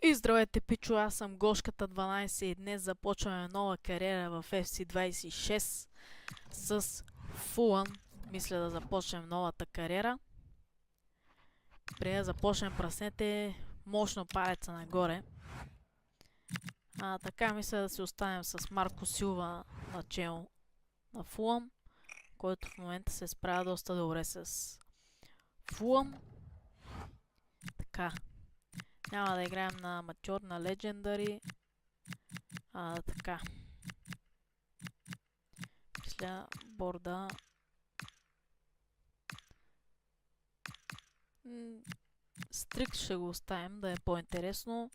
И здравейте, пичо, аз съм Гошката 12 и днес започваме нова кариера в FC26 с Фулън. Мисля да започнем новата кариера. Преди да започнем, праснете мощно палеца нагоре. Така мисля да си останем с Марко Силва начало на Фулъм, който в момента се справя доста добре с Фулъм. Така. Няма да играем на аматьор, на легендари. Така. Мисля борда. Стрикт ще го оставим да е по-интересно.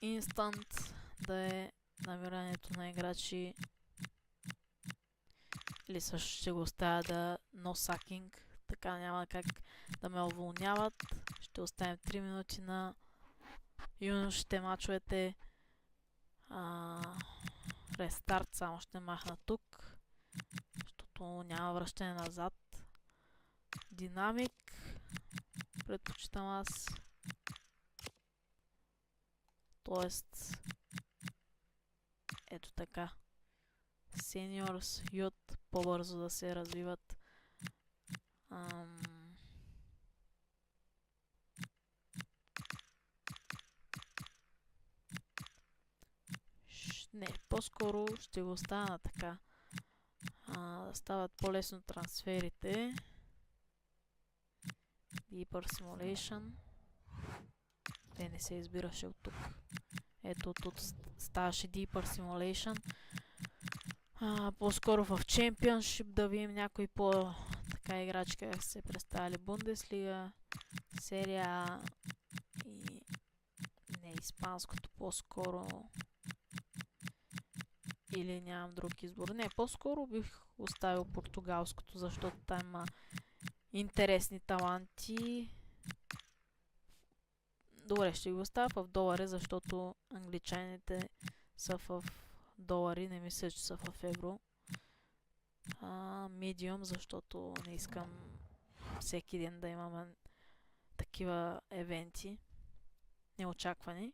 Инстант да е намирането на играчи. Или също ще го оставя да no sucking. Така няма как да ме уволняват. Ще оставим 3 минути на юношите мачовете. Рестарт само ще махна тук, защото няма връщане назад. Динамик предпочитам аз. Тоест ето така. Seniors, Youth по-бързо да се развиват. Не, по-скоро ще го оставя така. Да стават по-лесно трансферите. Deeper Simulation. Не се избираше от тук. Ето тут ставаше Deeper Simulation. По-скоро в Championship да видим някои по-така играчи, как се представили Бундеслига, серия А и не испанското по-скоро. Или нямам друг избор. Не, по-скоро бих оставил португалското, защото там има интересни таланти. Добре, ще го оставя в долари, защото англичаните са в долари, не мисля, че са в евро. Medium, защото не искам всеки ден да имаме такива евенти неочаквани.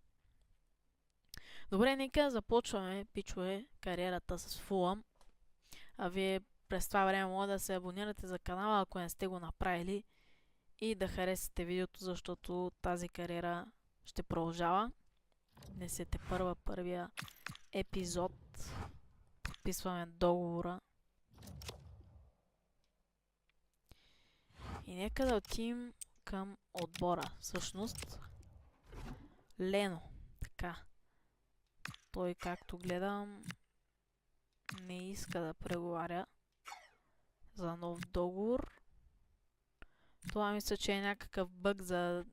Добре, нека започваме, пичове, кариерата с Фулъм. Вие през това време може да се абонирате за канала, ако не сте го направили, и да харесате видеото, защото тази кариера ще продължава. Днес е първия епизод. Подписваме договора. И нека да отидем към отбора. Всъщност, Лено. Така. Той, както гледам, не иска да преговаря за нов договор. Това мисля, че е някакъв бъг, за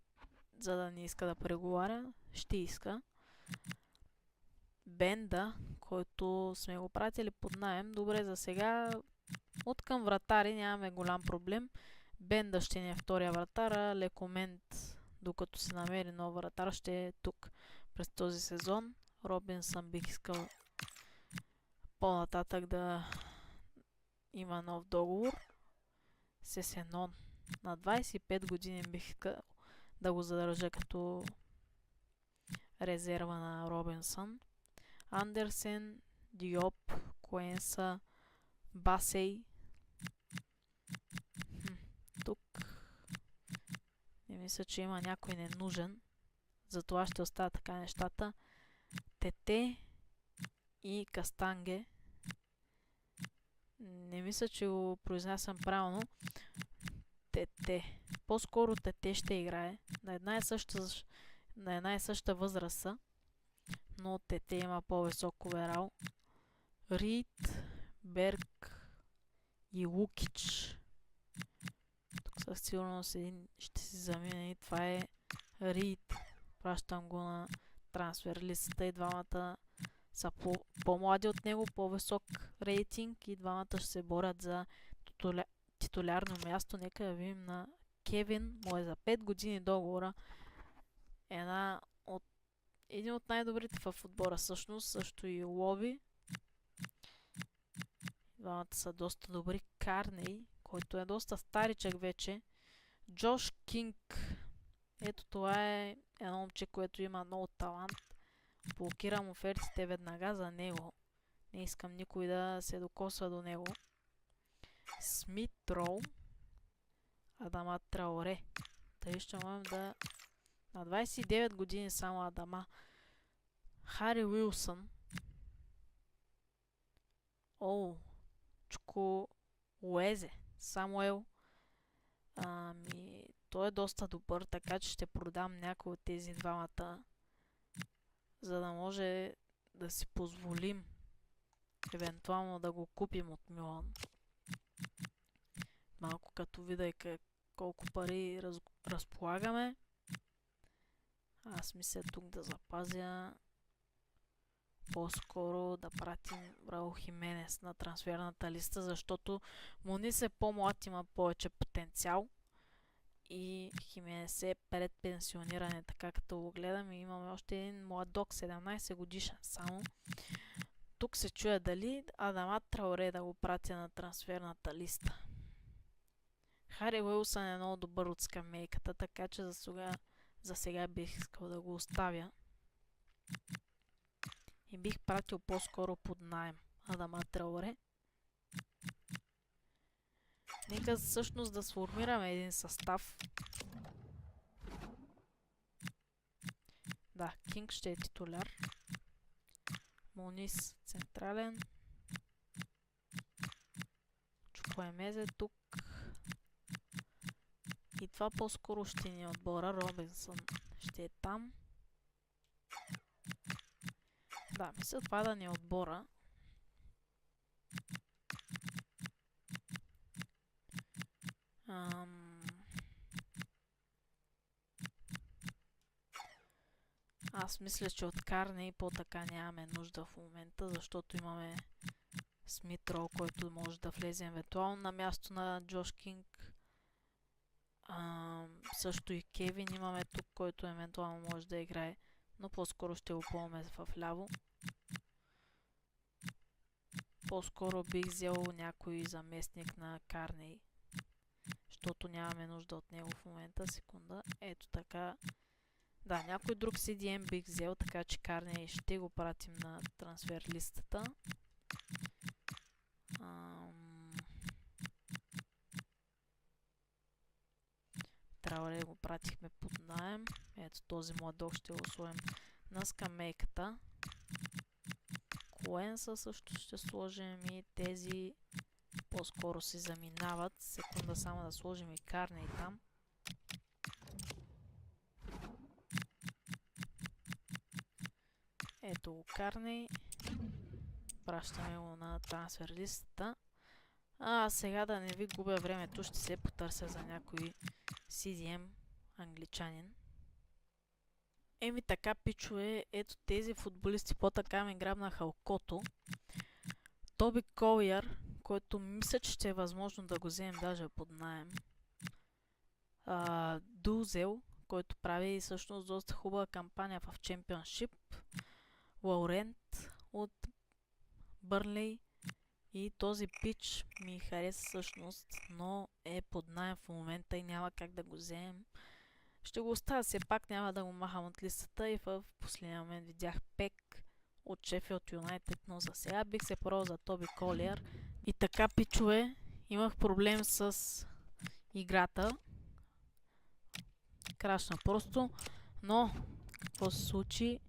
да не иска да преговаря. Ще иска. Бенда, който сме го пратили под наем. Добре, за сега от към вратари нямаме голям проблем. Бенда ще ни е втория вратар, а Лекомент, докато се намери нов вратар, ще е тук през този сезон. Робинсън бих искал по-нататък да има нов договор. Сесенон на 25 години бих искал да го задържа като резерва на Робинсън. Андерсен, Диоп, Коенса, Басей. Тук не мисля, че има някой ненужен. Затова ще оставя така нещата. Тете и Кастанге. Не мисля, че го произнасям правилно. Тете. По-скоро Тете ще играе. На една и съща възраст са. Но Тете има по-висок оверал. Рид, Берг и Лукич. Тук със сигурност един ще си замине и това е Рид. Пращам го на трансфер листата и двамата са по-млади от него, по-висок рейтинг и двамата ще се борят за титулярно място. Нека да видим на Кевин. Му е за 5 години договора. Един от най-добрите в отбора всъщност, също и Лоби. Двамата са доста добри. Карней, който е доста старичък вече. Джош Кинг Ето това е едно момче, което има много талант. Блокирам офертите веднага за него. Не искам никой да се докосва до него. Смит Роу. Адама Траоре. Тъй ще можем да... На 29 години само Адама. Хари Уилсън. О, Чуко Уезе. Самуел. Той е доста добър, така че ще продам някой от тези двамата, за да може да си позволим евентуално да го купим от Милан. Малко като видя колко пари разполагаме. Аз мисля тук да запазя, по-скоро да пратим Раул Хименес на трансферната листа, защото Мунис е по-млад, има повече потенциал. И Хименес е пред пенсиониране, така като го гледам, и имаме още един младок, 17 годишен само. Тук се чуя дали Адама Траоре да го пратя на трансферната листа. Хари Уилсън е много добър от скамейката, така че за сега бих искал да го оставя. И бих пратил по-скоро под наем Адама Траоре. Нека всъщност да сформираме един състав. Да, Кинг ще е титуляр. Мунис централен. Чукваймезе тук. И това по-скоро ще ни е отбора. Робинсън ще е там. Да, мисля това да ни е отбора. Аз мисля, че от Карне и по-така нямаме нужда в момента, защото имаме Смит Роу, който може да влезе евентуално на място на Джош Кинг. Също и Кевин имаме тук, който евентуално може да играе, но по-скоро ще го ползваме в ляво. По-скоро бих взел някой заместник на Карней, защото нямаме нужда от него в момента. Секунда. Ето така. Да, някой друг CDM бих взел, така че Карней ще го пратим на трансфер листата. Траоре го пратихме под наем. Ето този младок ще го сложим на скамейката. Коенса също ще сложим и тези по-скоро си заминават. Секунда само да сложим и Карней там. Ето го Карней. Пращаме го на трансфер листата. Сега да не ви губя времето, ще се потърся за някой CDM англичанин. Еми така, пичове, ето тези футболисти по-така ми грабнаха окото. Тоби Колиър, който мисля, че ще е възможно да го вземем даже под наем. Дузел, който прави всъщност доста хубава кампания в Чемпионшип. Лаурент от Бърнли. И този пич ми хареса всъщност, но е под наем в момента и няма как да го вземем. Ще го оставя, все пак няма да го махам от листата, и в последния момент видях Пек от Шефилд Юнайтед, но за сега бих се пробвал за Тоби Колиър. И така, пичове, имах проблем с играта. Крашна просто, но какво се случи?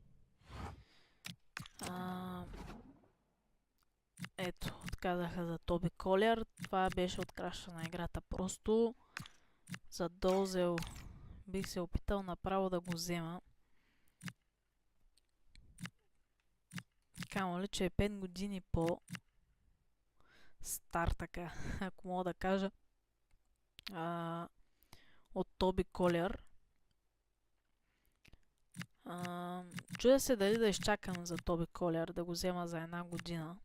Ето, отказаха за Тоби Колиър. Това беше от краша на играта просто. За Дозел бих се опитал направо да го взема. Камо ли, че е 5 години по стар, така, ако мога да кажа, от Тоби Колиър. Чудя се дали да изчакам за Тоби Колиър, да го взема за 1 година.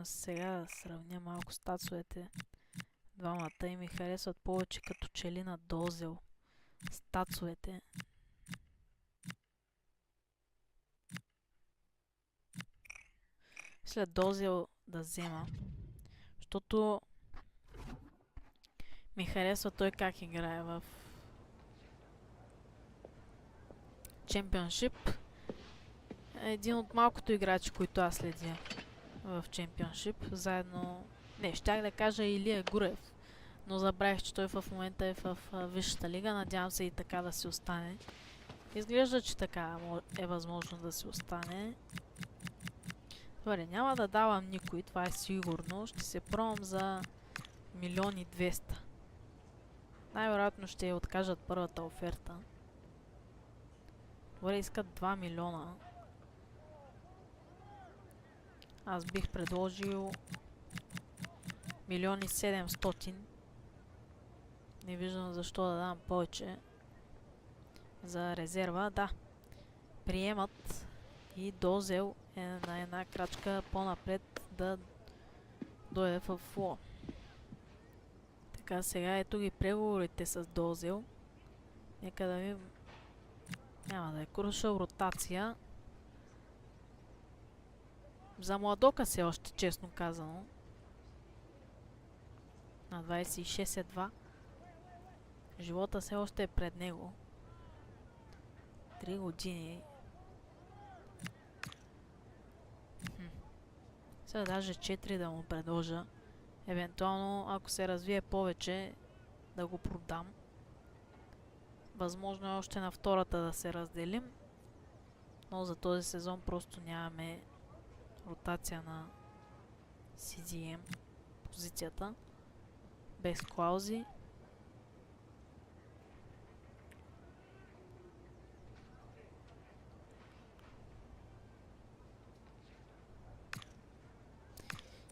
Сега да сравня малко статсовете. Двамата и ми харесват повече като че ли на Дозел статсовете. След Дозел да взема. Защото ми харесва той как играе в Championship. Един от малкото играчи, които аз следя в Championship. Заедно... Не, щях да кажа Илия Гуреев. Но забравих, че той в момента е в Висшата лига. Надявам се и така да си остане. Изглежда, че така е възможно да си остане. Добре, няма да давам никой, това е сигурно. Ще се пробвам за 1,2 милиона. Най-вероятно ще я откажат първата оферта. Добре, искат 2 милиона. Аз бих предложил 1,7 милиона. Не виждам защо да дам повече за резерва. Да, приемат и Дозел е на една крачка по-напред да дойде в фло. Така, сега ето ги преговорите с Дозел. Нека да ви... Няма да е крушал ротация. За Младока се още, честно казано. На 26 едва. Живота все още е пред него. 3 години. Сега даже 4 да му предложа. Евентуално, ако се развие повече, да го продам. Възможно е още на втората да се разделим. Но за този сезон просто нямаме ротация на CDM позицията. Без клаузи.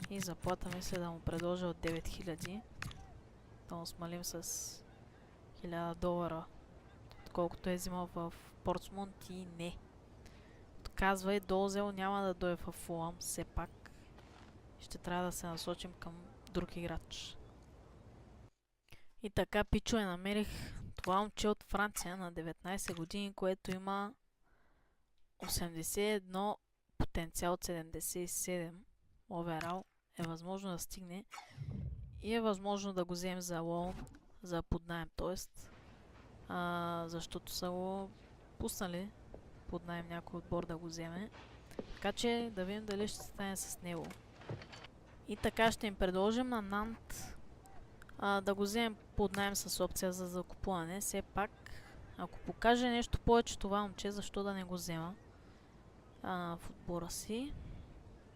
И заплата мисля да му предложа от 9000. Да му смалим с $1000. Отколкото е взимал в Портсмунт и не. Отказва и Дозел няма да дойде в Фулъм. Все пак ще трябва да се насочим към друг играч. И така, пичове, намерих това момче от Франция на 19 години, което има 81, потенциал от 77 оверал. Е възможно да стигне и е възможно да го вземем за лоун, за под наем, т.е. защото са го пуснали под наем някой отбор да го вземе. Така че да видим дали ще стане с него. И така ще им предложим на Нант да го вземем под наем с опция за закупуване. Все пак, ако покаже нещо повече това момче, защо да не го взема в отбора си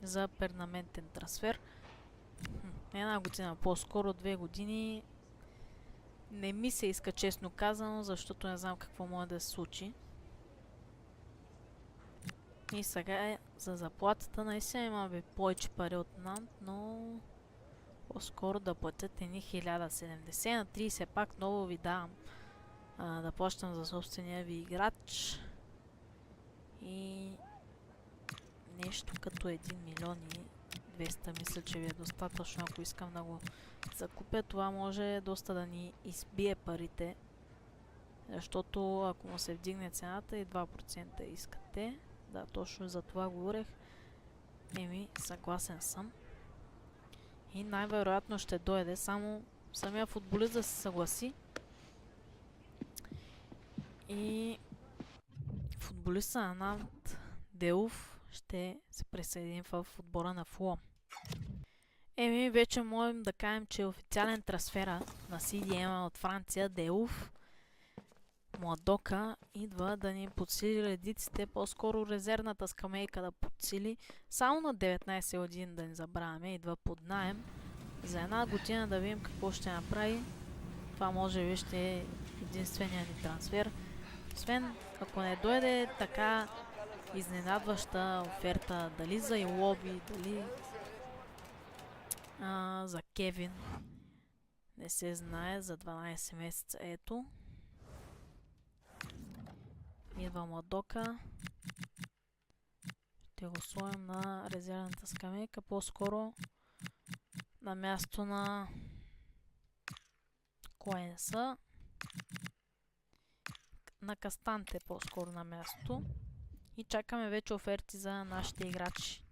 за перманентен трансфер. Една година по-скоро, 2 години не ми се иска, честно казано, защото не знам какво може да се случи. И сега за заплатата наистина имаме повече пари от Нант, но по-скоро да платят едни 1070 на 30, пак много ви давам да плащам за собствения ви играч. И нещо като 1,2 милиона мисля, че ви е достатъчно, ако искам да го закупя. Това може доста да ни избие парите, защото ако му се вдигне цената и 2% искате. Да, точно за това говорех. Съгласен съм. И най-вероятно ще дойде само самия футболист да се съгласи. И футболиста на Нант Делов ще се присъедини в отбора на Фулъм. Вече можем да кажем, че официален трансфера на CDM от Франция, Делов, Младока, идва да ни подсили редиците, по-скоро резервната скамейка да подсили. Само на 19 години, да не забравяме, идва под наем. За една година да видим какво ще направи. Това може би ще е единствения ни трансфер. Освен ако не дойде така изненадваща оферта, дали за Илоби, дали за Кевин. Не се знае, за 12 месеца. Ето. Идва Младока. Ще го сложим на резервната скамейка, по-скоро на място на Коенса. На Кастанте по-скоро на място. И чакаме вече оферти за нашите играчи.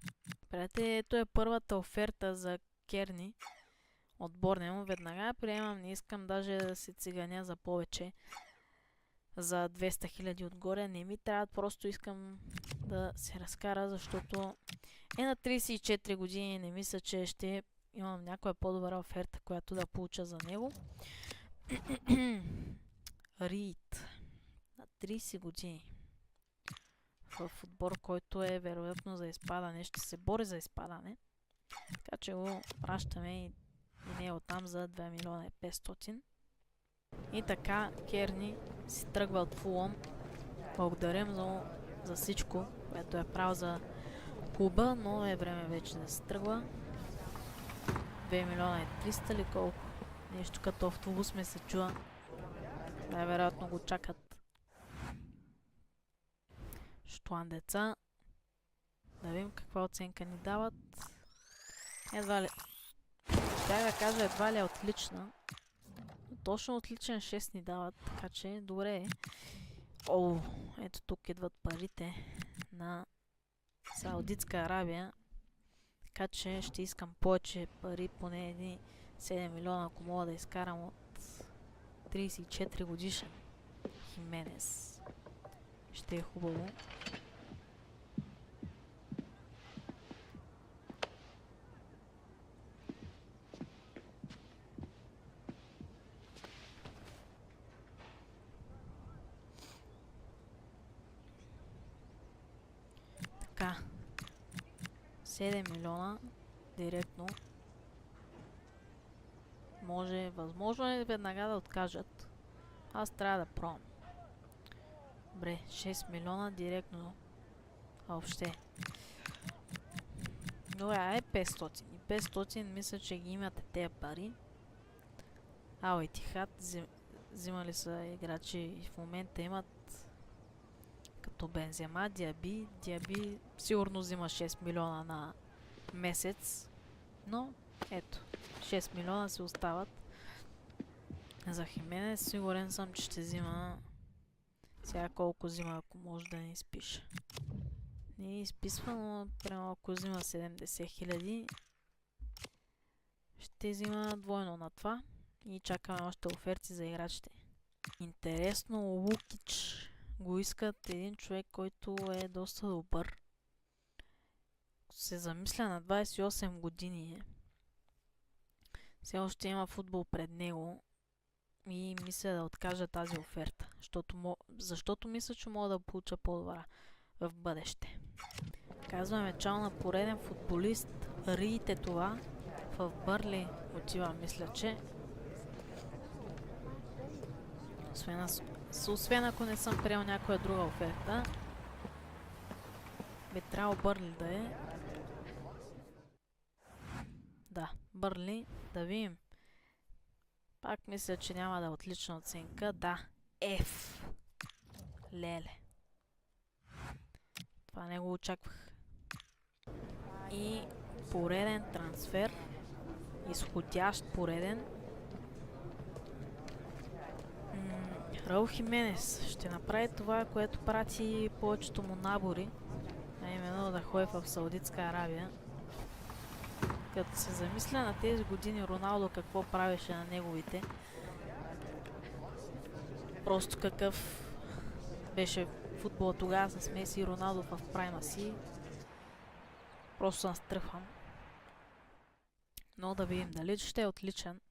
Приятели, ето е първата оферта за Керни от Борнемо. Веднага приемам, не искам даже да се циганя за повече. За 200 000 отгоре не ми трябва, просто искам да се разкара, защото е на 34 години, не мисля, че ще имам някоя по-добра оферта, която да получа за него. Рид. На 30 години. В отбор, който е вероятно за изпадане. Ще се бори за изпадане. Така че го пращаме и него там за 2 милиона и 500. И така Керни си тръгва от Фулъм. Благодарим за всичко, което е правил за клуба, но е време вече да се тръгва. 2 милиона и 300 ли колко? Нещо като автобус ме се чува. Най-вероятно го чакат. Штуан деца. Да видим каква оценка ни дават. Едва ли... Ще да кажа, едва ли е отлична. Точно отличен 6 ни дават, така че добре е. О, ето тук идват парите на Саудитска Арабия. Така че ще искам повече пари, поне едни 7 милиона, ако мога да изкарам от 34 годишен Хименес. Ще е хубаво. Така. 7 милиона директно. Може, възможно е веднага да откажат. Аз трябва да пробвам. Добре, 6 милиона директно. Въобще. Добре, е 500. И 500 мисля, че ги имате тези пари. Ал Етихад взимали са играчи и в момента имат като Бензема, Диаби. Диаби сигурно взима 6 милиона на месец. Но ето, 6 милиона се остават. За Хименес сигурен съм, че ще взима... Сега колко взима, ако може да не изпиша. Не изписва, но прямо ако взима 70 хиляди, ще взима двойно на това. И чакаме още оферти за играчите. Интересно, Лукич го искат един човек, който е доста добър. Се замисля, на 28 години е. Все още има футбол пред него. И мисля да откажа тази оферта. Защото мисля, че мога да получа по-добра в бъдеще. Казваме чао на пореден футболист. Рийте това. В Бърли отива, мисля, че. Освен ако не съм приел някоя друга оферта. Би трябвало Бърли да е. Да, Бърли. Да видим. Пак мисля, че няма да е отлична оценка. Да, F. Леле. Това не го очаквах. И пореден трансфер. Изходящ пореден. Раул Хименес ще направи това, което прати повечето му набори. А именно да ходи в Саудитска Арабия. Като се замисля на тези години Роналдо какво правеше на неговите. Просто какъв беше футбол тогава с Меси и Роналдо в прайма си. Просто настръхвам. Но да видим дали ще е отличен.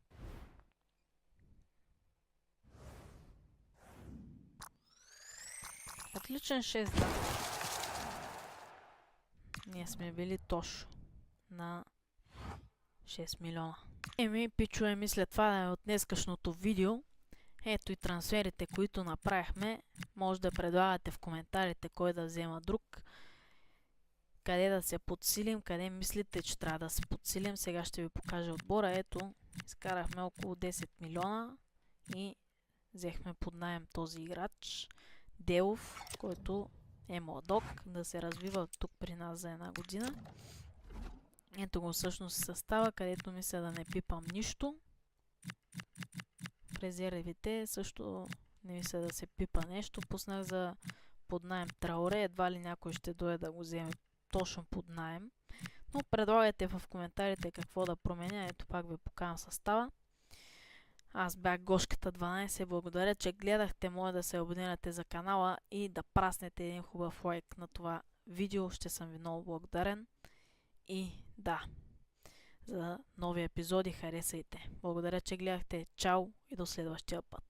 Отличен 6, да. Ние сме били точно на 6 милиона. Еми, пичове, мисля това да е от днескашното видео. Ето и трансферите, които направихме. Може да предлагате в коментарите кой да взема друг. Къде да се подсилим, къде мислите, че трябва да се подсилим. Сега ще ви покажа отбора. Ето, изкарахме около 10 милиона и взехме под наем този играч. Делов, който е младок, да се развива тук при нас за една година. Ето го всъщност състава, където мисля да не пипам нищо. В резервите също не мисля да се пипа нещо. Пуснах за под наем Траоре, едва ли някой ще дойде да го вземе точно под наем. Но предлагайте в коментарите какво да променя. Ето пак ви поканам състава. Аз бях Гошката 12. Благодаря, че гледахте. Моля да се абонирате за канала и да праснете един хубав лайк на това видео. Ще съм ви много благодарен. И да, за нови епизоди харесайте. Благодаря, че гледахте. Чао и до следващия път.